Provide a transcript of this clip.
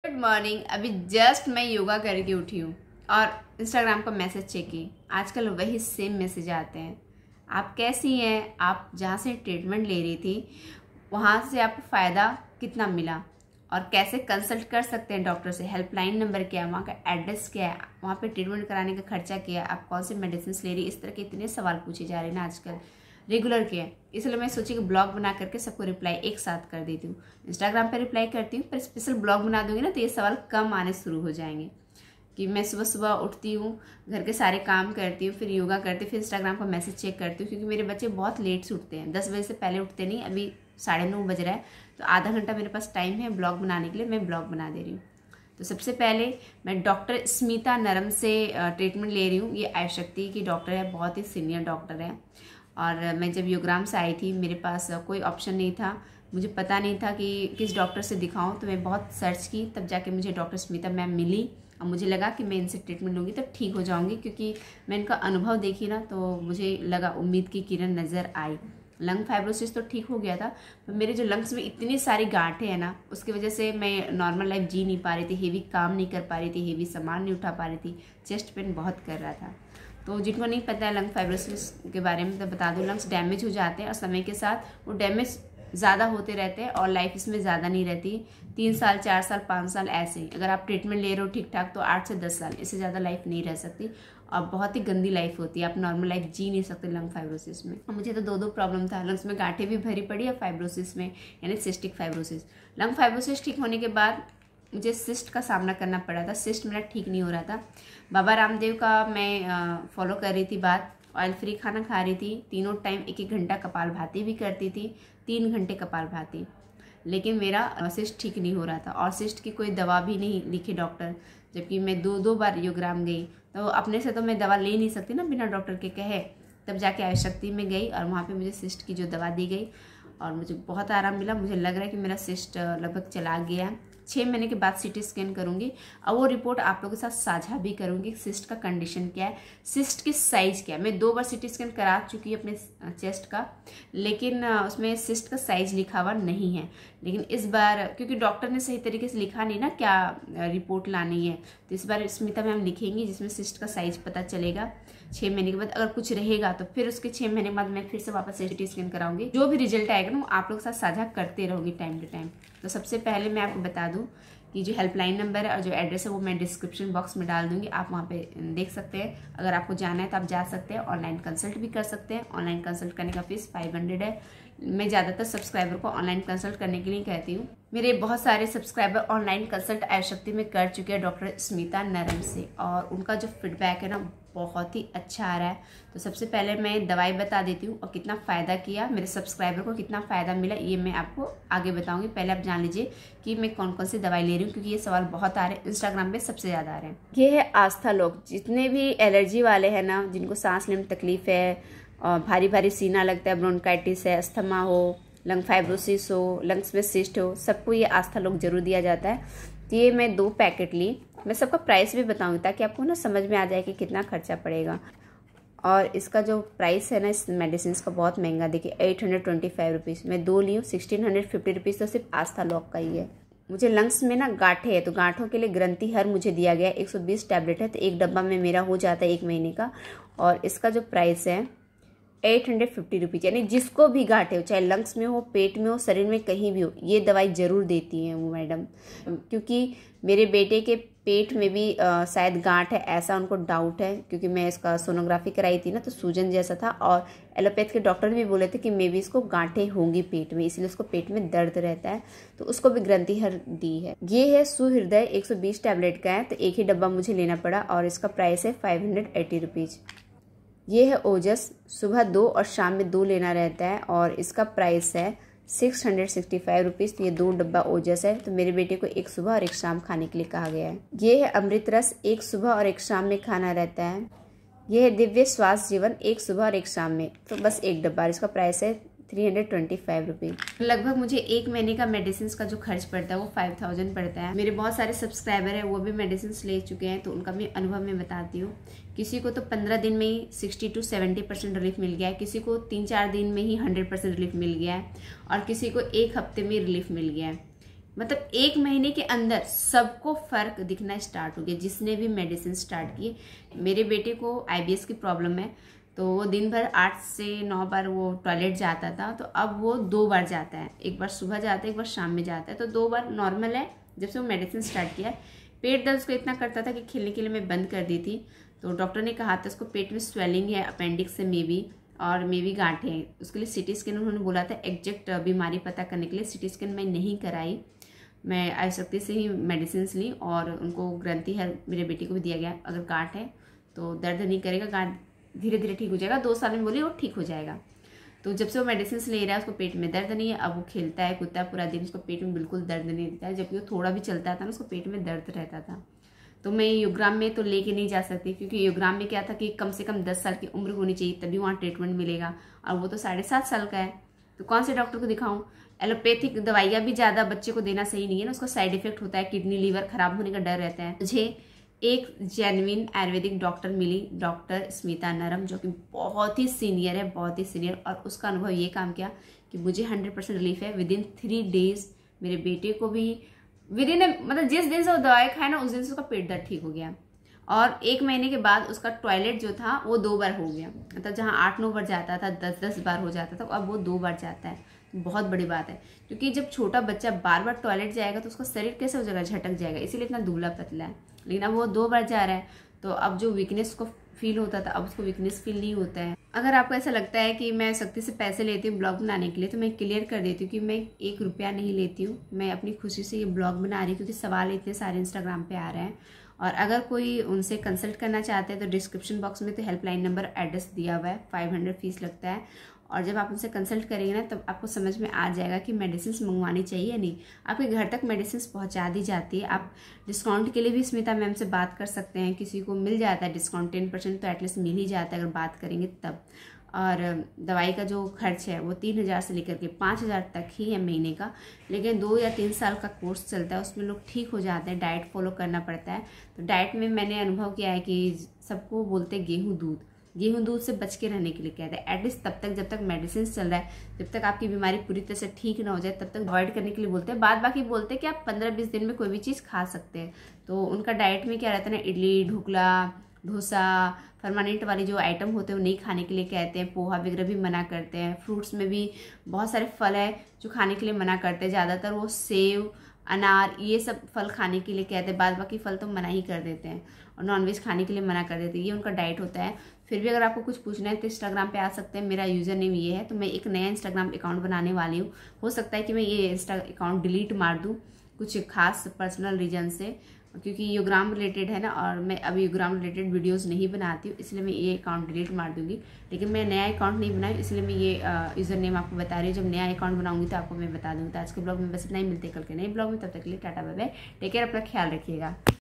Good morning. अभी just मैं योगा करके उठी हूँ और इंस्टाग्राम का मैसेज चेक की। आजकल वही सेम मैसेज आते हैं, आप कैसी हैं, आप जहाँ से ट्रीटमेंट ले रही थी वहाँ से आपको फ़ायदा कितना मिला और कैसे कंसल्ट कर सकते हैं डॉक्टर से, हेल्पलाइन नंबर क्या है, वहाँ का एड्रेस क्या है, वहाँ पे ट्रीटमेंट कराने का खर्चा क्या है, आप कौन सी मेडिसिन ले रही, इस तरह के इतने सवाल पूछे जा रहे हैं ना आजकल रेगुलर के। इसलिए मैं सोची कि ब्लॉग बना करके सबको रिप्लाई एक साथ कर देती हूँ। इंस्टाग्राम पर रिप्लाई करती हूँ, पर स्पेशल ब्लॉग बना दूंगी ना तो ये सवाल कम आने शुरू हो जाएंगे। कि मैं सुबह सुबह उठती हूँ, घर के सारे काम करती हूँ, फिर योगा करती हूँ, फिर इंस्टाग्राम का मैसेज चेक करती हूँ, क्योंकि मेरे बच्चे बहुत लेट से उठते हैं, 10 बजे से पहले उठते नहीं। अभी 9:30 बज रहा है, तो आधा घंटा मेरे पास टाइम है ब्लॉग बनाने के लिए, मैं ब्लॉग बना दे रही हूँ। तो सबसे पहले मैं डॉक्टर स्मिता नरम से ट्रीटमेंट ले रही हूँ। ये आयुशक्ति की डॉक्टर है, बहुत ही सीनियर डॉक्टर है। और मैं जब योगराम से आई थी, मेरे पास कोई ऑप्शन नहीं था, मुझे पता नहीं था कि किस डॉक्टर से दिखाऊं, तो मैं बहुत सर्च की, तब जाके मुझे डॉक्टर स्मिता मैम मिली और मुझे लगा कि मैं इनसे ट्रीटमेंट लूँगी तो ठीक हो जाऊँगी, क्योंकि मैं इनका अनुभव देखी ना तो मुझे लगा, उम्मीद की किरण नज़र आई। लंग फाइब्रोसिस तो ठीक हो गया था, पर मेरे जो लंग्स में इतनी सारी गांठें हैं ना, उसकी वजह से मैं नॉर्मल लाइफ जी नहीं पा रही थी, हेवी काम नहीं कर पा रही थी, हेवी सामान नहीं उठा पा रही थी, चेस्ट पेन बहुत कर रहा था। तो जिनको नहीं पता है लंग फाइब्रोसिस के बारे में तो बता दूं, लंग्स डैमेज हो जाते हैं और समय के साथ वो डैमेज ज़्यादा होते रहते हैं और लाइफ इसमें ज़्यादा नहीं रहती। 3 साल 4 साल 5 साल ऐसे ही अगर आप ट्रीटमेंट ले रहे हो ठीक ठाक तो 8 से 10 साल, इससे ज़्यादा लाइफ नहीं रह सकती और बहुत ही गंदी लाइफ होती है, आप नॉर्मल लाइफ जी नहीं सकते लंग फाइब्रोसिस में। मुझे तो 2 प्रॉब्लम था, लंग्स में गांठें भी भरी पड़ी और फाइब्रोसिस में यानी सिस्टिक फाइब्रोसिस। लंग फाइब्रोसिस ठीक होने के बाद मुझे सिस्ट का सामना करना पड़ा था, सिस्ट मेरा ठीक नहीं हो रहा था। बाबा रामदेव का मैं फॉलो कर रही थी बात, ऑयल फ्री खाना खा रही थी, तीनों टाइम 1-1 घंटा कपालभाति भी करती थी, 3 घंटे कपालभाति, लेकिन मेरा सिस्ट ठीक नहीं हो रहा था और सिस्ट की कोई दवा भी नहीं लिखी डॉक्टर। जबकि मैं 2 बार योगराम गई, तो अपने से तो मैं दवा ले नहीं सकती ना बिना डॉक्टर के कहे। तब जाके आयुशक्ति में गई और वहाँ पे मुझे सिस्ट की जो दवा दी गई और मुझे बहुत आराम मिला। मुझे लग रहा है कि मेरा सिस्ट लगभग चला गया है। 6 महीने के बाद सीटी स्कैन करूंगी और वो रिपोर्ट आप लोगों के साथ साझा भी करूंगी। सिस्ट का कंडीशन क्या है, सिस्ट की साइज क्या है। मैं 2 बार सीटी स्कैन करा चुकी अपने चेस्ट का, लेकिन उसमें सिस्ट का साइज लिखा हुआ नहीं है। लेकिन इस बार क्योंकि डॉक्टर ने सही तरीके से लिखा नहीं ना क्या रिपोर्ट लानी है, तो इस बार स्मिता मैम लिखेंगी जिसमें सिस्ट का साइज पता चलेगा। 6 महीने के बाद अगर कुछ रहेगा तो फिर उसके 6 महीने बाद मैं फिर से वापस सीटी स्कैन कराऊंगी। जो भी रिजल्ट आएगा ना वो आप लोग के साथ साझा करते रहूंगी टाइम टू टाइम। तो सबसे पहले मैं आपको बता दूं कि जो हेल्पलाइन नंबर है और जो एड्रेस है वो मैं डिस्क्रिप्शन बॉक्स में डाल दूंगी, आप वहाँ पे देख सकते हैं। अगर आपको जाना है तो आप जा सकते हैं, ऑनलाइन कंसल्ट भी कर सकते हैं। ऑनलाइन कंसल्ट करने का फीस 500 है। मैं ज़्यादातर सब्सक्राइबर को ऑनलाइन कंसल्ट करने के लिए कहती हूँ। मेरे बहुत सारे सब्सक्राइबर ऑनलाइन कंसल्ट आयुशक्ति में कर चुके हैं डॉक्टर स्मिता नरम से, और उनका जो फीडबैक है ना बहुत ही अच्छा आ रहा है। तो सबसे पहले मैं दवाई बता देती हूँ और कितना फ़ायदा किया, मेरे सब्सक्राइबर को कितना फ़ायदा मिला, ये मैं आपको आगे बताऊँगी। पहले आप जान लीजिए कि मैं कौन कौन सी दवाई ले रही हूँ, क्योंकि ये सवाल बहुत आ रहे हैं, इंस्टाग्राम पे सबसे ज़्यादा आ रहे हैं। ये है आस्था लोग, जितने भी एलर्जी वाले हैं ना, जिनको सांस लेने में तकलीफ है और भारी भारी सीना लगता है, ब्रोंकाइटिस है, अस्थमा हो, लंग फाइब्रोसिस हो, लंग्स में सिस्ट हो, सबको ये आस्था लोग जरूर दिया जाता है। तो ये मैं 2 पैकेट ली। मैं सबका प्राइस भी बताऊंगी ताकि आपको ना समझ में आ जाए कि कितना खर्चा पड़ेगा। और इसका जो प्राइस है ना इस मेडिसिन का बहुत महंगा, देखिए 825 रुपीज़। मैं 2 ली हूँ, 1650 रुपीज़ तो सिर्फ आस्था लॉक का ही है। मुझे लंग्स में ना गांठें है, तो गांठों के लिए ग्रंथि हर मुझे दिया गया है। 120 टैबलेट है, तो 1 डब्बा में मेरा हो जाता है 1 महीने का। और इसका जो प्राइस है 850 रुपीज़। यानी जिसको भी गांठे हो, चाहे लंग्स में हो, पेट में हो, शरीर में कहीं भी हो, ये दवाई ज़रूर देती हैं वो मैडम। क्योंकि मेरे बेटे के पेट में भी शायद गांठ है, ऐसा उनको डाउट है, क्योंकि मैं इसका सोनोग्राफी कराई थी ना तो सूजन जैसा था, और एलोपैथ के डॉक्टर भी बोले थे कि मे भी इसको गांठें होंगी पेट में, इसलिए उसको पेट में दर्द रहता है, तो उसको भी ग्रंथि हर दी है। ये है सुहृदय, 120 टैबलेट का है, तो एक ही डब्बा मुझे लेना पड़ा और इसका प्राइस है 580 रुपीज़। ये है ओजस, सुबह 2 और शाम में 2 लेना रहता है और इसका प्राइस है 665 रुपीज़। तो ये 2 डब्बा ओजस है, तो मेरे बेटे को एक सुबह और एक शाम खाने के लिए कहा गया है। ये है अमृत रस, एक सुबह और एक शाम में खाना रहता है। ये है दिव्य श्वास जीवन, एक सुबह और एक शाम में, तो बस 1 डब्बा, इसका प्राइस है 325 रुपीज़। लगभग मुझे 1 महीने का मेडिसिन का जो खर्च पड़ता है वो 5000 पड़ता है। मेरे बहुत सारे सब्सक्राइबर हैं, वो भी मेडिसिन ले चुके हैं, तो उनका भी अनुभव मैं बताती हूँ। किसी को तो 15 दिन में ही 60 to 70% रिलीफ मिल गया है, किसी को 3-4 दिन में ही 100% रिलीफ मिल गया है, और किसी को 1 हफ्ते में रिलीफ मिल गया है। मतलब 1 महीने के अंदर सबको फ़र्क दिखना स्टार्ट हो गया जिसने भी मेडिसिन स्टार्ट किए। मेरे बेटे को IBS की प्रॉब्लम है, तो वो दिन भर 8 से 9 बार वो टॉयलेट जाता था, तो अब वो 2 बार जाता है। एक बार सुबह जाता है, एक बार शाम में जाता है, तो 2 बार नॉर्मल है। जब से वो मेडिसिन स्टार्ट किया, पेट दर्द उसको इतना करता था कि खेलने के लिए मैं बंद कर दी थी। तो डॉक्टर ने कहा था उसको पेट में स्वेलिंग है, अपेंडिक्स से मे बी, और मे बी गांठें हैं। उसके लिए CT स्कैन उन्होंने बोला था। एग्जैक्ट बीमारी पता करने के लिए CT स्कैन मैं नहीं कराई, मैं आयुशक्ति से ही मेडिसिन ली, और उनको ग्रंथि है मेरे बेटे को भी दिया गया। अगर गांठ है तो दर्द नहीं करेगा, गांठ धीरे धीरे ठीक हो जाएगा, 2 साल में बोली वो ठीक हो जाएगा। तो जब से वो मेडिसिन ले रहा है उसको पेट में दर्द नहीं है। अब वो खेलता है कूदता है पूरा दिन, उसको पेट में बिल्कुल दर्द नहीं रहता है। जबकि वो थोड़ा भी चलता था ना उसको पेट में दर्द रहता था। तो मैं योग्राम में तो लेके नहीं जा सकती, क्योंकि योग्राम में क्या था कि कम से कम 10 साल की उम्र होनी चाहिए तभी वहाँ ट्रीटमेंट मिलेगा, और वो तो 7.5 साल का है। तो कौन से डॉक्टर को दिखाऊं? एलोपैथिक दवाइयाँ भी ज़्यादा बच्चे को देना सही नहीं है ना, उसका साइड इफेक्ट होता है, किडनी लीवर खराब होने का डर रहता है। मुझे एक जेन्युइन आयुर्वेदिक डॉक्टर मिली, डॉक्टर स्मिता नरम, जो कि बहुत ही सीनियर है, बहुत ही सीनियर। और उसका अनुभव ये काम किया कि मुझे 100% रिलीफ है। विदिन 3 डेज मेरे बेटे को भी मतलब जिस दिन से वो दवाई खाए ना उस दिन से उसका पेट दर्द ठीक हो गया। और 1 महीने के बाद उसका टॉयलेट जो था वो 2 बार हो गया। मतलब जहाँ 8-9 बार जाता था, 10-10 बार हो जाता था, अब वो 2 बार जाता है। बहुत बड़ी बात है, क्योंकि जब छोटा बच्चा बार बार टॉयलेट जाएगा तो उसका शरीर कैसे हो जाएगा, झटक जाएगा, इसीलिए इतना दुबला पतला है। लेकिन अब वो 2 बार जा रहा है, तो अब जो वीकनेस को फील होता था अब उसको वीकनेस फील नहीं होता है। अगर आपको ऐसा लगता है कि मैं शक्ति से पैसे लेती हूँ ब्लॉग बनाने के लिए, तो मैं क्लियर कर देती हूँ कि मैं 1 रुपया नहीं लेती हूँ। मैं अपनी खुशी से ये ब्लॉग बना रही हूँ, क्योंकि सवाल इतने सारे इंस्टाग्राम पे आ रहे हैं। और अगर कोई उनसे कंसल्ट करना चाहते हैं तो डिस्क्रिप्शन बॉक्स में तो हेल्पलाइन नंबर एड्रेस दिया हुआ है। 500 फीस लगता है। और जब आप उनसे कंसल्ट करेंगे ना तब आपको समझ में आ जाएगा कि मेडिसिन मंगवानी चाहिए या नहीं। आपके घर तक मेडिसिन पहुंचा दी जाती है। आप डिस्काउंट के लिए भी स्मिता मैम से बात कर सकते हैं, किसी को मिल जाता है डिस्काउंट 10% तो एटलीस्ट मिल ही जाता है अगर बात करेंगे तब। और दवाई का जो खर्च है वो 3000 से लेकर के 5000 तक ही है महीने का। लेकिन 2 या 3 साल का कोर्स चलता है, उसमें लोग ठीक हो जाते हैं। डाइट फॉलो करना पड़ता है। तो डाइट में मैंने अनुभव किया है कि सबको बोलते हैं गेहूं दूध से बच के रहने के लिए कहते हैं। एटलीस्ट तब तक जब तक मेडिसिन चल रहा है, जब तक आपकी बीमारी पूरी तरह से ठीक ना हो जाए तब तक अवॉइड करने के लिए बोलते हैं। बाद बाकी बोलते हैं कि आप 15-20 दिन में कोई भी चीज़ खा सकते हैं। तो उनका डाइट में क्या रहता है ना, इडली, ढोकला, डोसा, फर्मानेंट वाले जो आइटम होते हैं वो नहीं खाने के लिए कहते हैं। पोहा वगैरह भी मना करते हैं। फ्रूट्स में भी बहुत सारे फल है जो खाने के लिए मना करते हैं। ज़्यादातर वो सेव, अनार, ये सब फल खाने के लिए कहते हैं। बाद बाकी फल तो मना ही कर देते हैं, और नॉनवेज खाने के लिए मना कर देते हैं। ये उनका डाइट होता है। फिर भी अगर आपको कुछ पूछना है तो इंस्टाग्राम पे आ सकते हैं। मेरा यूज़र नेम ये है। तो मैं एक नया इंस्टाग्राम अकाउंट बनाने वाली हूँ। हो सकता है कि मैं ये इंस्टा अकाउंट डिलीट मार दूँ कुछ खास पर्सनल रीजन से, क्योंकि योग्राम रिलेटेड है ना, और मैं अभी योग्राम रिलेटेड वीडियोस नहीं बनाती हूँ, इसलिए मैं ये अकाउंट डिलीट मार दूंगी। लेकिन मैं नया अकाउंट नहीं बनाई, इसलिए मैं ये यूज़र नेम आपको बता रही हूँ। जब नया अकाउंट बनाऊंगी तो आपको मैं बता दूँगी। तो आज के ब्लॉग में बस इतना ही। मिलते कल के नए ब्लॉग में, तब तक के लिए tata bye bye, take care, अपना ख्याल रखिएगा।